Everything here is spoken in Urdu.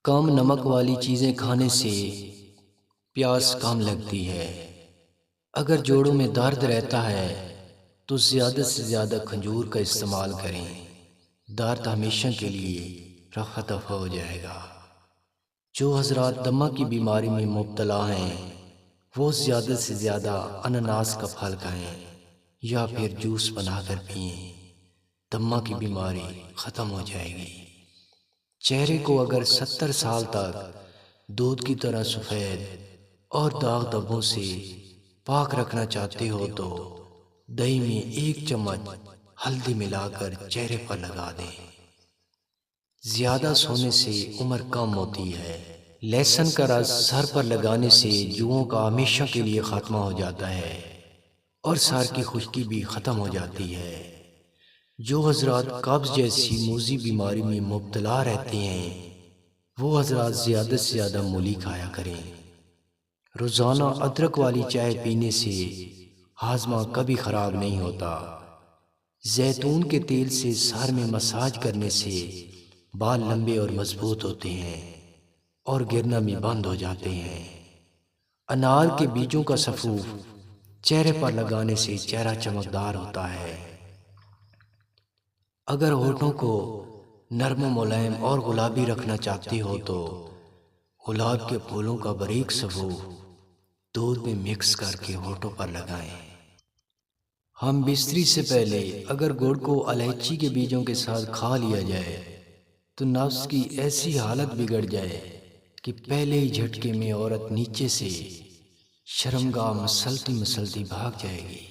کم نمک والی چیزیں کھانے سے پیاس کم لگتی ہے۔ اگر جوڑوں میں درد رہتا ہے تو زیادہ سے زیادہ کھجور کا استعمال کریں، درد ہمیشہ کے لیے رفع دفع ہو جائے گا۔ جو حضرات دمہ کی بیماری میں مبتلا ہیں وہ زیادہ سے زیادہ انناس کا پھل کھائیں یا پھر جوس بنا کر پئیں، دمہ کی بیماری ختم ہو جائے گی۔ چہرے کو اگر 70 سال تک دودھ کی طرح سفید اور داغ دھبوں سے پاک رکھنا چاہتے ہو تو دہی میں 1 چمچ ہلدی ملا کر چہرے پر لگا دیں۔ زیادہ سونے سے عمر کم ہوتی ہے۔ لہسن کا رس سر پر لگانے سے جوؤں کا ہمیشہ کے لیے خاتمہ ہو جاتا ہے اور سر کی خشکی بھی ختم ہو جاتی ہے۔ جو حضرات قبض جیسی موذی بیماری میں مبتلا رہتے ہیں وہ حضرات زیادہ سے زیادہ مولی کھایا کریں۔ روزانہ ادرک والی چائے پینے سے ہاضمہ کبھی خراب نہیں ہوتا۔ زیتون کے تیل سے سر میں مساج کرنے سے بال لمبے اور مضبوط ہوتے ہیں اور گرنا بھی بند ہو جاتے ہیں۔ انار کے بیجوں کا سفوف چہرے پر لگانے سے چہرہ چمکدار ہوتا ہے۔ اگر ہونٹوں کو نرم و ملائم اور گلابی رکھنا چاہتے ہو تو گلاب کے پھولوں کا باریک سفوف دودھ میں مکس کر کے ہونٹوں پر لگائیں۔ ہم بستری سے پہلے اگر گڑ کو الائچی کے بیجوں کے ساتھ کھا لیا جائے تو نفس کی ایسی حالت بگڑ جائے کہ پہلے ہی جھٹکے میں عورت نیچے سے شرمگاہ مسلتی مسلتی بھاگ جائے گی۔